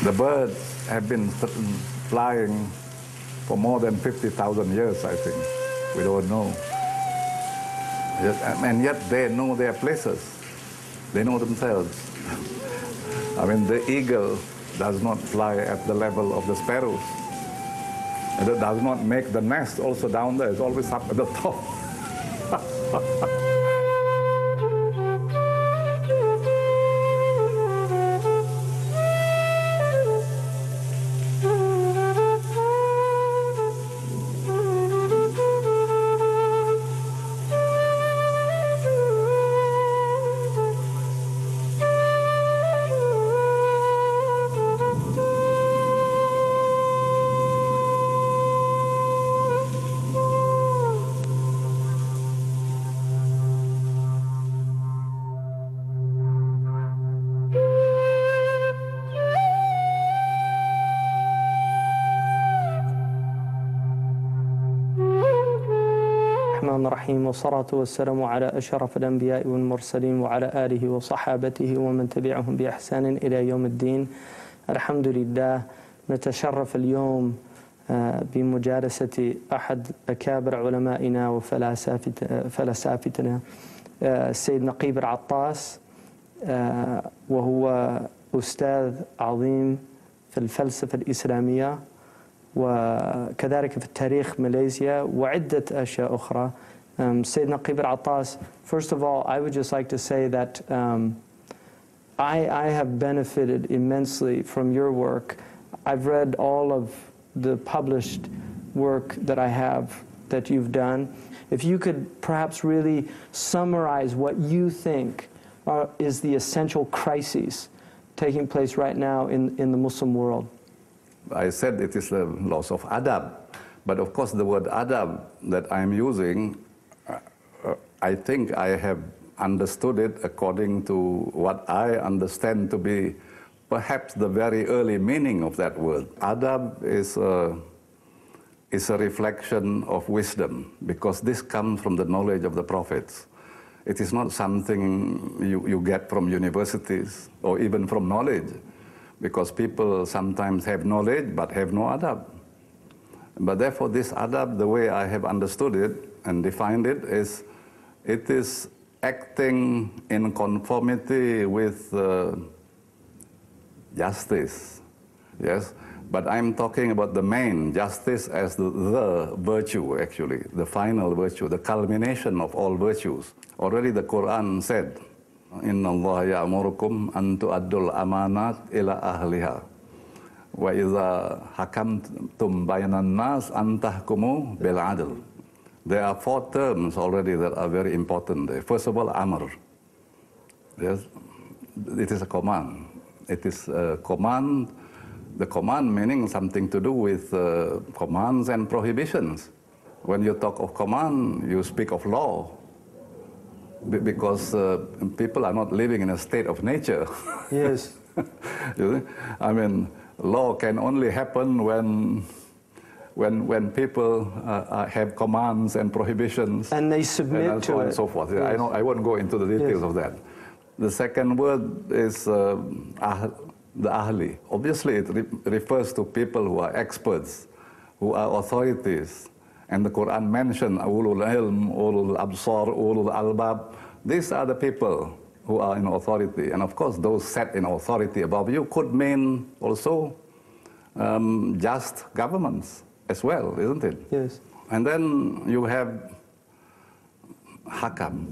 The birds have been flying for more than 50,000 years, I think. We don't know. And yet they know their places. They know themselves. I mean, the eagle does not fly at the level of the sparrows. And it does not make the nest also down there. It's always up at the top. الرحيم والصلاة والسلام على أشرف الأنبياء والمرسلين وعلى آله وصحابته ومن تبعهم بإحسان إلى يوم الدين. الحمد لله. نتشرف اليوم بمجالسة أحد أكابر علمائنا وفلاسفتنا السيد نقيب العطاس، وهو أستاذ عظيم في الفلسفة الإسلامية وكذلك في التاريخ ماليزيا وعدة أشياء أخرى. Syed Naquib Al-Attas, first of all, I would just like to say that I have benefited immensely from your work. I've read all of the published work that I have that you've done. If you could perhaps really summarize what you think is the essential crises taking place right now in the Muslim world. I said it is the loss of adab, but of course the word adab that I'm using, I think I have understood it according to what I understand to be perhaps the very early meaning of that word. Adab is a reflection of wisdom, because this comes from the knowledge of the prophets. It is not something you get from universities or even from knowledge, because people sometimes have knowledge but have no adab. But therefore this adab, the way I have understood it and defined it, is it is acting in conformity with justice, yes? But I'm talking about the main justice as the virtue, actually, the final virtue, the culmination of all virtues. Already the Quran said, Inna Allah ya'murukum an tu'addul amanat ila ahliha. Wa idha hakamtum bainan nas an tahkumu bil adl. There are 4 terms already that are very important there. First of all, amr. Yes, it is a command. It is a command. The command meaning something to do with commands and prohibitions. When you talk of command, you speak of law. Because people are not living in a state of nature. Yes. You see? I mean, law can only happen when people have commands and prohibitions. And they submit and to so on it. and so forth. Yes. I won't go into the details of that. The second word is the ahli. Obviously, it refers to people who are experts, who are authorities. And the Quran mentioned ulul ilm, ulul absar, ulul albab. These are the people who are in authority. And of course, those set in authority above you could mean also just governments as well, isn't it? Yes. And then you have hakam.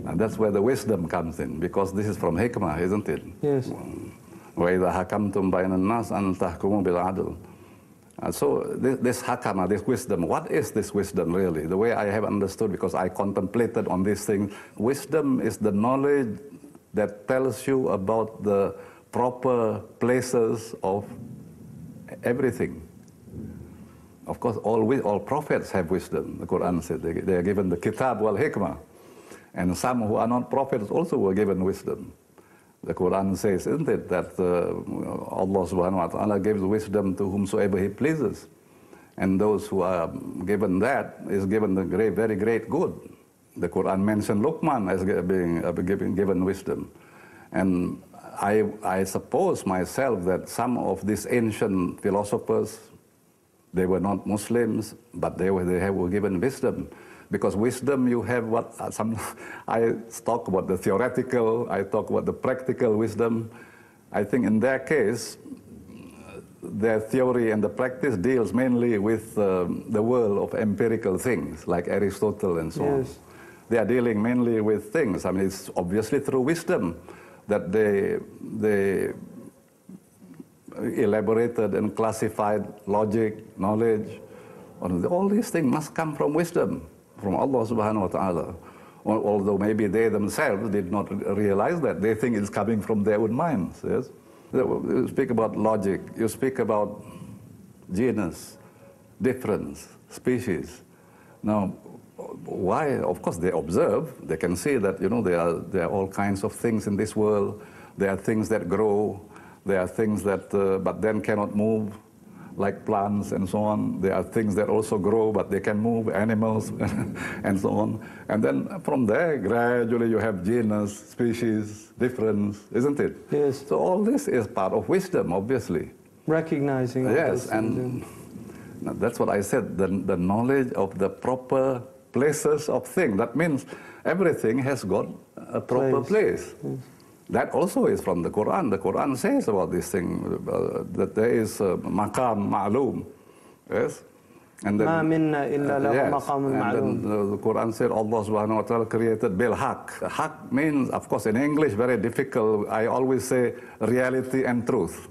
And that's where the wisdom comes in, because this is from hikmah, isn't it? Yes. وَإِذَا حَكَمْتُمْ بَيْنَ النَّاسِ أَن تَحْكُمُوا بِالْعَدْلِ. So this hakama, this wisdom, what is this wisdom really? The way I have understood, because I contemplated on these things, wisdom is the knowledge that tells you about the proper places of everything. Of course, all prophets have wisdom. The Quran said they are given the kitab wal hikmah. And some who are not prophets also were given wisdom. The Quran says, isn't it, that Allah subhanahu wa ta'ala gives wisdom to whomsoever He pleases. And those who are given that is given the very great good. The Quran mentioned Luqman as being given wisdom. And I suppose myself that some of these ancient philosophers, they were not Muslims, but they were given wisdom. Because wisdom, you have what I talk about the theoretical, I talk about the practical wisdom. I think in their case, their theory and the practice deals mainly with the world of empirical things, like Aristotle and so on. They are dealing mainly with things. I mean, it's obviously through wisdom that they elaborated and classified logic, knowledge. All these things must come from wisdom, from Allah subhanahu wa ta'ala. Although maybe they themselves did not realize that. They think it's coming from their own minds, yes? You speak about logic, you speak about genus, difference, species. Now, why? Of course, they observe, they can see that, you know, there are all kinds of things in this world. There are things that grow, there are things that, but then cannot move, like plants and so on. There are things that also grow, but they can move, animals, and so on. And then from there, gradually you have genus, species, difference, isn't it? Yes. So all this is part of wisdom, obviously. Recognizing all yes, this. And that's what I said, the knowledge of the proper places of things. That means everything has got a proper place. Yes. That also is from the Quran. The Quran says about this thing, that there is maqam ma'loom. Yes? And then, yes. And then the Quran said Allah subhanahu wa ta'ala created bil haq. Haq means, of course, in English, very difficult. I always say reality and truth.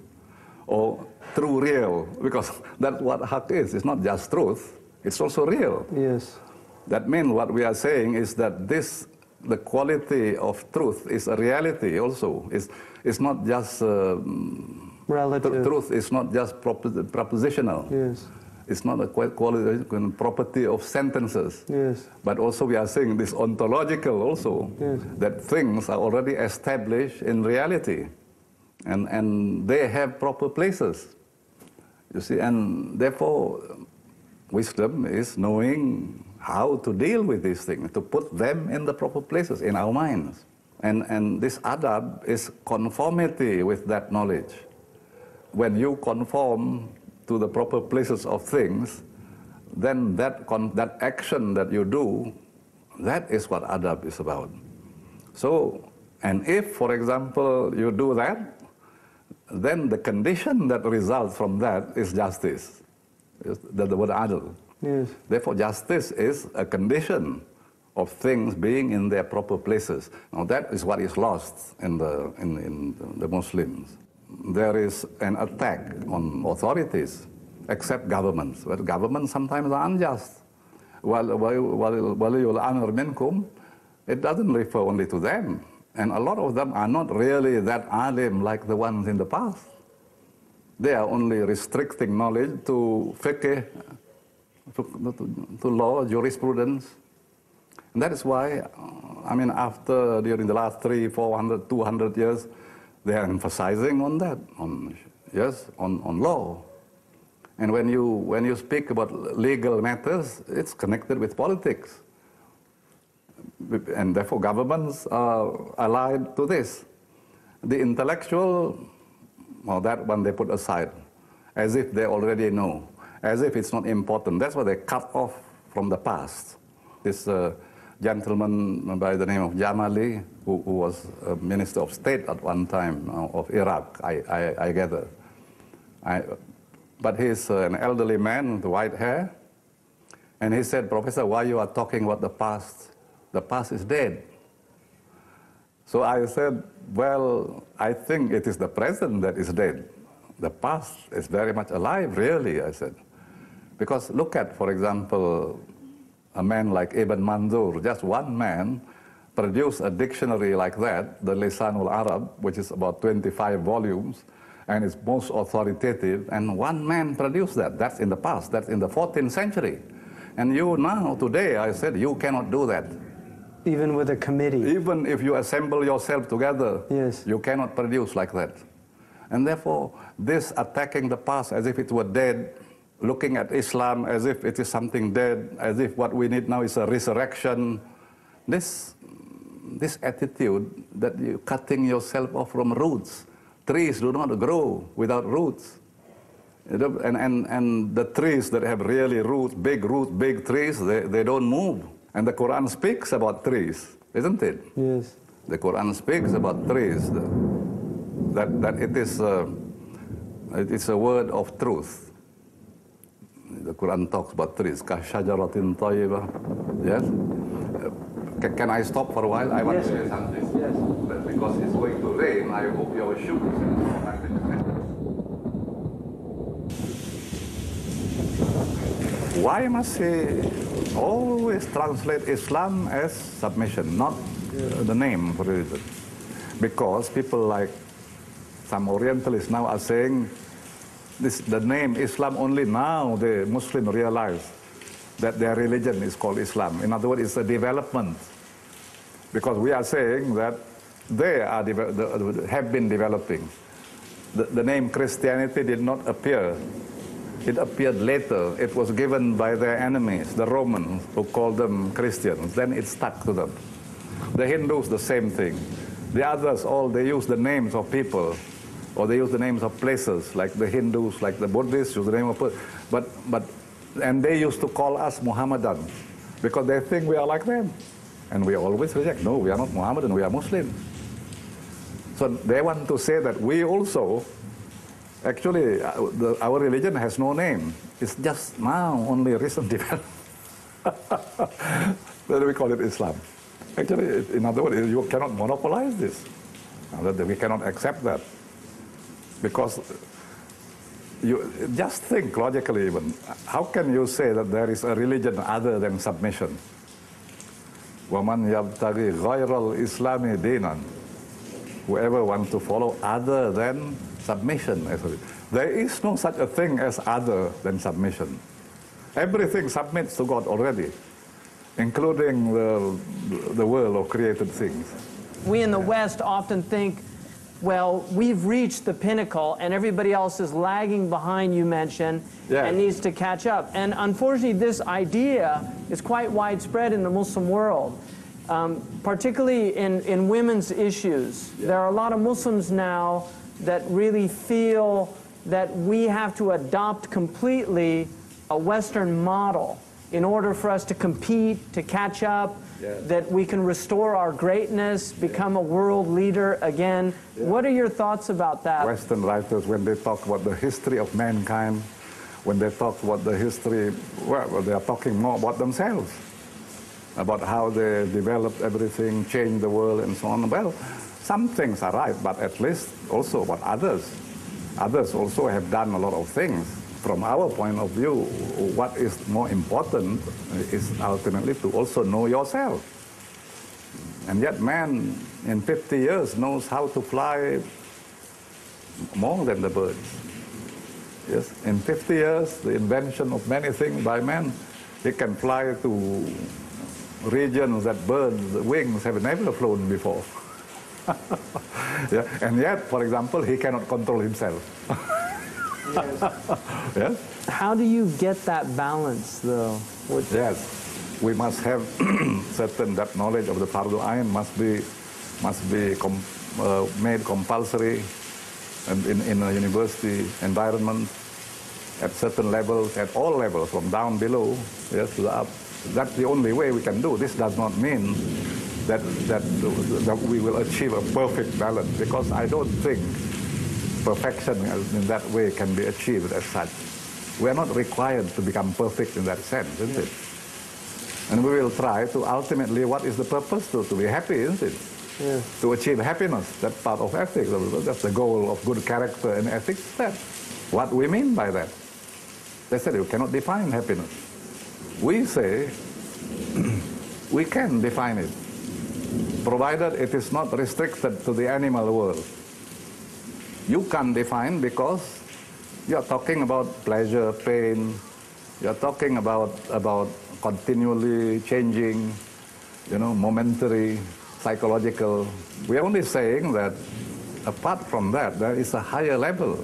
Or true real, because that's what haq is. It's not just truth, it's also real. Yes. That means what we are saying is that the quality of truth is a reality also. It's not just relative. Truth is not just propositional. Yes. It's not a quality property of sentences. Yes. But also we are saying this ontological also. Yes. That things are already established in reality, and they have proper places. You see, and therefore wisdom is knowing how to deal with these things, to put them in the proper places in our minds. And this adab is conformity with that knowledge. When you conform to the proper places of things, then that action that you do, that is what adab is about. So, and if, for example, you do that, then the condition that results from that is justice. The word adl. Yes. Therefore, justice is a condition of things being in their proper places. Now, that is what is lost in the Muslims. There is an attack on authorities, except governments. But governments sometimes are unjust. وَلِيُّ الْأَمْرِ مِنْكُمْ, it doesn't refer only to them. And a lot of them are not really that alim like the ones in the past. They are only restricting knowledge to fiqh, to law, jurisprudence. And that is why, I mean, during the last 300, 400, 200 years, they are emphasizing on that, on law. And when you speak about legal matters, it's connected with politics. And therefore governments are allied to this. The intellectual, well, that one they put aside, as if they already know, as if it's not important. That's why they cut off from the past. This gentleman by the name of Jamali, who was a minister of state at one time of Iraq, I gather. But he's an elderly man with white hair, and he said, "Professor, why you are talking about the past? The past is dead." So I said, well, I think it is the present that is dead. The past is very much alive, really, I said. Because look at, for example, a man like Ibn Manzur, just one man produced a dictionary like that, the Lisanul Arab, which is about 25 volumes, and it's most authoritative, and one man produced that. That's in the past, that's in the 14th century. And you now, today, I said, you cannot do that. Even with a committee. Even if you assemble yourself together, yes, you cannot produce like that. And therefore, this attacking the past as if it were dead, looking at Islam as if it is something dead, as if what we need now is a resurrection, this this attitude that you're cutting yourself off from roots. Trees do not grow without roots. And the trees that have really roots, big trees, they don't move. And the Quran speaks about trees, isn't it? Yes. The Quran speaks about trees, that it's a word of truth. The Quran talks about trees. Kashajaratin tayyibah. Yes? Can I stop for a while? I want to say something. Yes. Because it's going to rain, I hope your shoes. Why must he always translate Islam as submission, not the name for religion? Because people like some Orientalists now are saying the name Islam only now the Muslims realize that their religion is called Islam. In other words, it's a development. Because we are saying that they are have been developing. The name Christianity did not appear. It appeared later. It was given by their enemies, the Romans, who called them Christians. Then it stuck to them. The Hindus, the same thing. The others, they use the names of people, or they use the names of places, like the Hindus, like the Buddhists, use the name of and they used to call us Muhammadan, because they think we are like them. And we always reject. No, we are not Muhammadan, we are Muslim. So they want to say that we also, actually, our religion has no name. It's just now only recent development. Then we call it Islam. Actually, in other words, you cannot monopolize this. We cannot accept that. Because you just think logically even, how can you say that there is a religion other than submission? وَمَنْ يَبْتَغِي غَيْرَ الْإِسْلَامِ دِينًا. Whoever wants to follow other than submission. There is no such a thing as other than submission. Everything submits to God already, including the world of created things. We in the West often think, well, we've reached the pinnacle and everybody else is lagging behind, you mentioned, and needs to catch up. And unfortunately, this idea is quite widespread in the Muslim world, particularly in women's issues. There are a lot of Muslims now that really feel that we have to adopt completely a Western model in order for us to compete, to catch up, that we can restore our greatness, become a world leader again. What are your thoughts about that? Western writers, when they talk about the history of mankind, when they talk about the history, well, they are talking more about themselves, about how they developed everything, changed the world, and so on. Well, some things are right, but at least also about others. Others also have done a lot of things. From our point of view, what is more important is ultimately to also know yourself. And yet man in 50 years knows how to fly more than the birds. Yes, in 50 years, the invention of many things by man, he can fly to regions that birds' wings have never flown before. And yet, for example, he cannot control himself. Yes. How do you get that balance, though? Yes, we must have certain that knowledge of the Fardul Ain must be made compulsory in a university environment at certain levels, at all levels, from down below, yes, to the up. That's the only way we can do. This does not mean that we will achieve a perfect balance, because I don't think perfection in that way can be achieved as such. We are not required to become perfect in that sense, isn't it? And we will try to ultimately, what is the purpose? To be happy, isn't it? Yeah. To achieve happiness. That's part of ethics. That's the goal of good character and ethics. That's what we mean by that. They said you cannot define happiness. We say we can define it, provided it is not restricted to the animal world. You can't define because you're talking about pleasure, pain, you're talking about continually changing, momentary, psychological. We're only saying that apart from that, there is a higher level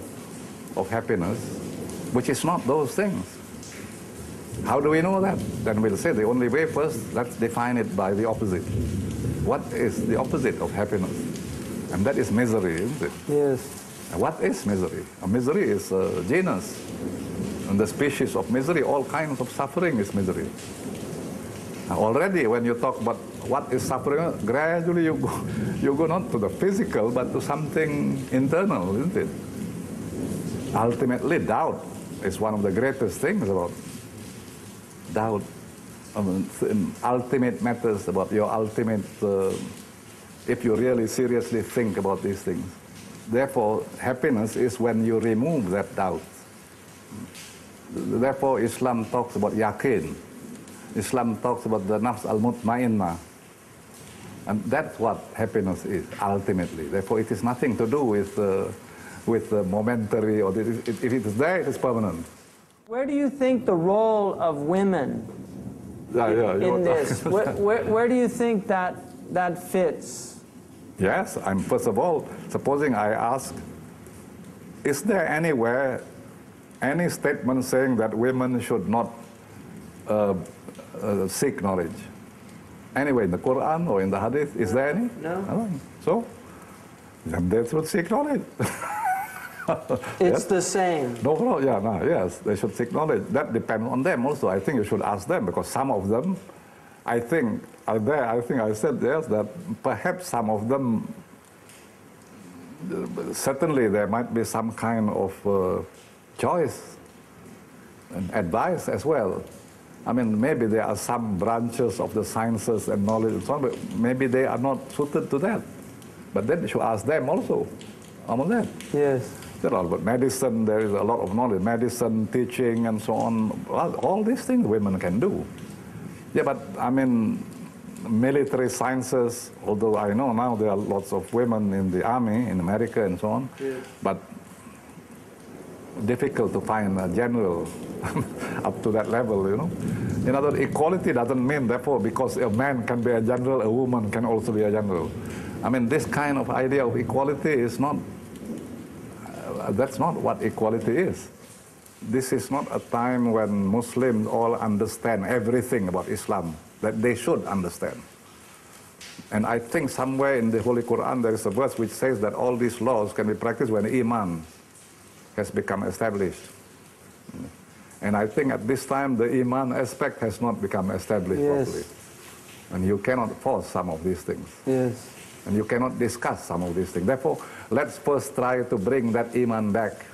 of happiness, which is not those things. How do we know that? Then we'll say the only way first, let's define it by the opposite. what is the opposite of happiness? And that is misery, isn't it? Yes. And what is misery? Misery is a genus. And the species of misery, all kinds of suffering is misery. Now already when you talk about what is suffering, gradually you go not to the physical, but to something internal, isn't it? Ultimately, doubt is one of the greatest things about doubt. Ultimate matters about your ultimate, if you really seriously think about these things. Therefore, happiness is when you remove that doubt. Therefore, Islam talks about yaqeen. Islam talks about the nafs al-mutmainnah. And that's what happiness is, ultimately. Therefore, it is nothing to do with momentary, or if it is there, it is permanent. Where do you think the role of women in this, where do you think that fits? Yes, first of all, supposing I ask, is there anywhere any statement saying that women should not seek knowledge? Anyway, in the Quran or in the Hadith, is there any? No. So, then they should seek knowledge. It's the same. No problem, yes, they should seek knowledge. That depends on them also. I think you should ask them, because some of them, I think I said yes, that perhaps some of them, certainly there might be some kind of choice and advice as well. I mean, maybe there are some branches of the sciences and knowledge and so on, but maybe they are not suited to that. But then you should ask them also about that. Yes. There are about medicine, there is a lot of knowledge, medicine, teaching, and so on. All these things women can do. Yeah, but I mean, military sciences, although I know now there are lots of women in the army in America and so on, yes. But difficult to find a general up to that level, you know. In other words, equality doesn't mean, therefore, because a man can be a general, a woman can also be a general. I mean, this kind of idea of equality is not, that's not what equality is. This is not a time when Muslims all understand everything about Islam that they should understand. And I think somewhere in the Holy Quran there is a verse which says that all these laws can be practiced when Iman has become established. And I think at this time the Iman aspect has not become established properly. And you cannot force some of these things. Yes. And you cannot discuss some of these things. Therefore, let's first try to bring that Iman back.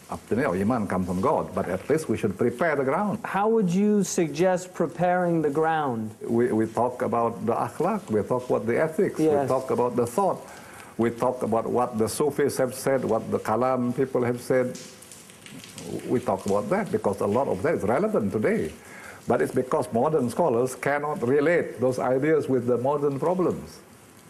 Up to now, Iman comes from God, but at least we should prepare the ground. How would you suggest preparing the ground? We talk about the akhlaq, we talk about the ethics, yes. We talk about the thought, we talk about what the Sufis have said, what the Kalam people have said. We talk about that because a lot of that is relevant today. But it's because modern scholars cannot relate those ideas with the modern problems.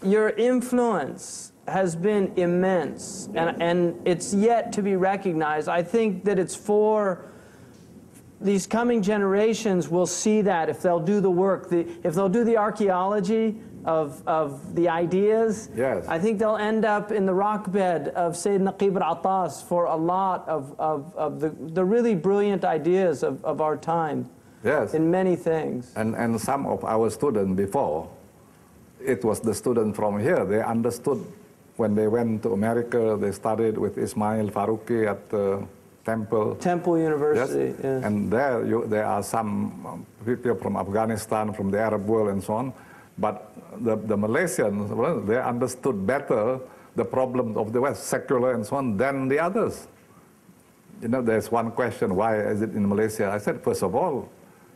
Your influence has been immense, and it's yet to be recognized. I think that it's for these coming generations will see that if they'll do the work, if they'll do the archaeology of the ideas, yes. I think they'll end up in the rock bed of Syed Naquib Al-Attas for a lot of the really brilliant ideas of our time. Yes. In many things. And some of our students before, it was the students from here, they understood when they went to America, they studied with Ismail Faruqi at Temple University. Yes? Yes. And there are some people from Afghanistan, from the Arab world and so on. But the Malaysians, well, they understood better the problems of the West, secular and so on, than the others. You know, there's one question, why is it in Malaysia? I said, first of all,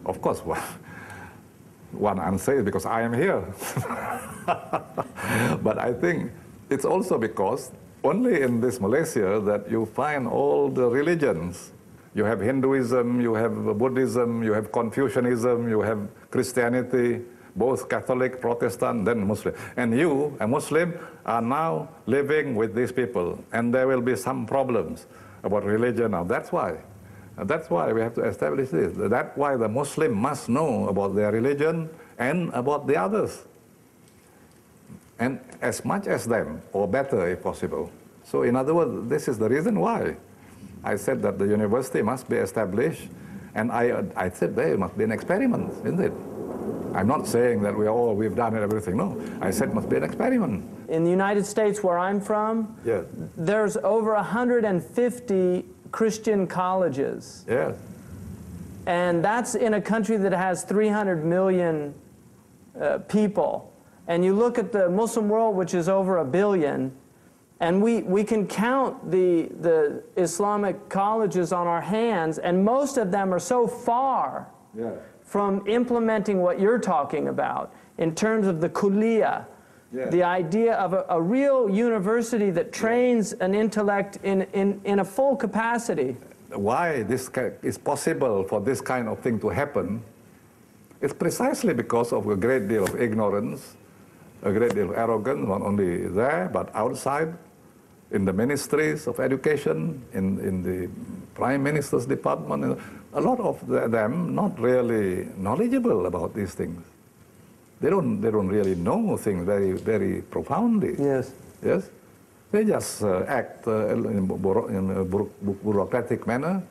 of course, one answer is because I am here. But I think it's also because only in this Malaysia that you find all the religions. You have Hinduism, you have Buddhism, you have Confucianism, you have Christianity, both Catholic, Protestant, then Muslim. And you, a Muslim, are now living with these people. And there will be some problems about religion now. That's why. And that's why we have to establish this. That's why the Muslim must know about their religion and about the others. And as much as them, or better if possible. So in other words, this is the reason why I said that the university must be established. And I said there must be an experiment, isn't it? I'm not saying that we've done everything. No, I said it must be an experiment. In the United States, where I'm from, Yes. there's over 150 Christian colleges. Yes. And that's in a country that has 300 million people. And you look at the Muslim world, which is over 1 billion, and we can count the Islamic colleges on our hands, and most of them are so far from implementing what you're talking about in terms of the kulliyah, the idea of a real university that trains an intellect in a full capacity. Why this is possible for this kind of thing to happen, it's precisely because of a great deal of ignorance, a great deal of arrogance, not only there, but outside, in the ministries of education, in the Prime Minister's department. A lot of them not really knowledgeable about these things. They don't really know things very, very profoundly. Yes. Yes. They just act in a bureaucratic manner.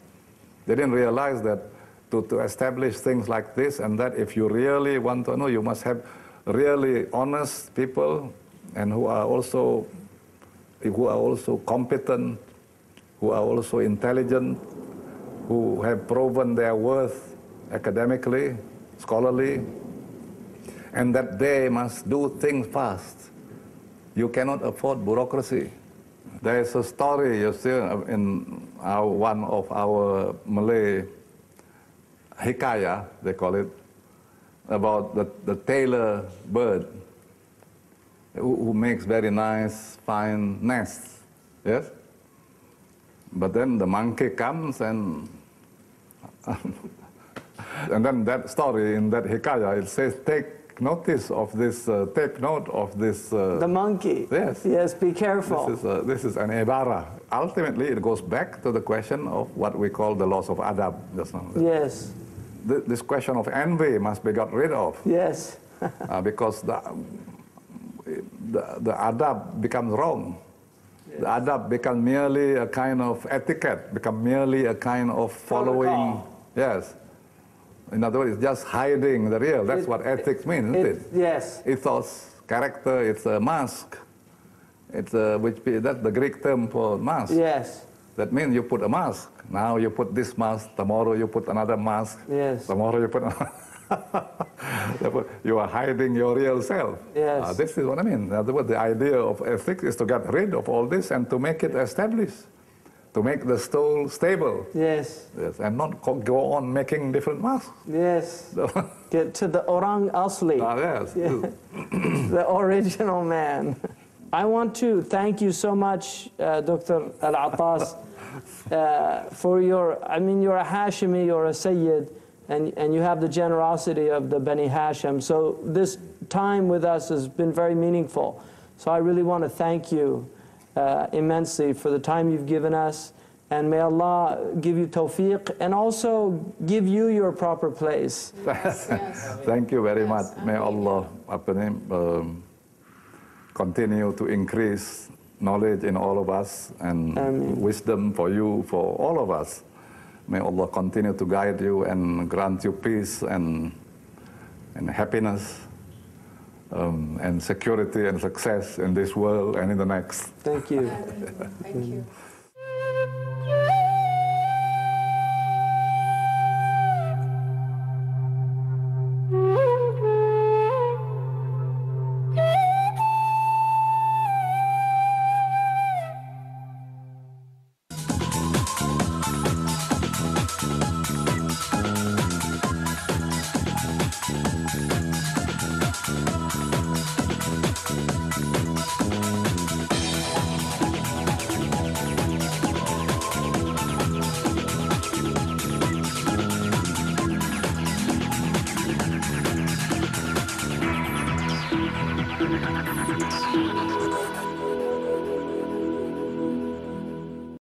They didn't realize that to establish things like this and that, if you really want to know, you must have really honest people and who are also competent, who are also intelligent, who have proven their worth academically, scholarly, and that they must do things fast. You cannot afford bureaucracy. There is a story, you see, in one of our Malay hikayah, they call it, about the tailor bird who makes very nice, fine nests, yes? But then the monkey comes and then that story in that hikayah, it says, take notice of this, take note of this. The monkey. Yes. Yes, be careful. This is an ibara. Ultimately, it goes back to the question of what we call the loss of adab. Yes. This question of envy must be got rid of. Yes. Because the adab becomes wrong. Yes. The adab becomes merely a kind of etiquette, become merely a kind of following. Protocol. Yes. In other words, it's just hiding the real. That's what ethics means, isn't it? Yes. Ethos, character, it's a mask. It's that's the Greek term for mask. Yes. That means you put a mask. Now you put this mask, tomorrow you put another mask. Yes. Tomorrow you put you are hiding your real self. Yes. This is what I mean. In other words, the idea of ethics is to get rid of all this and to make it established, to make the soul stable. Yes. Yes, and not go on making different masks. Yes. Get to the orang asli. Yes. Yeah. The original man. I want to thank you so much, Dr. Al-Attas, for you're a Hashimi, you're a Syed, and you have the generosity of the Bani Hashim. So this time with us has been very meaningful. So I really want to thank you immensely for the time you've given us, and may Allah give you tawfiq and also give you your proper place. Yes, yes. Thank you very much. May Allah continue to increase knowledge in all of us and wisdom for you, for all of us. May Allah continue to guide you and grant you peace and happiness and security and success in this world and in the next. Thank you. Thank you.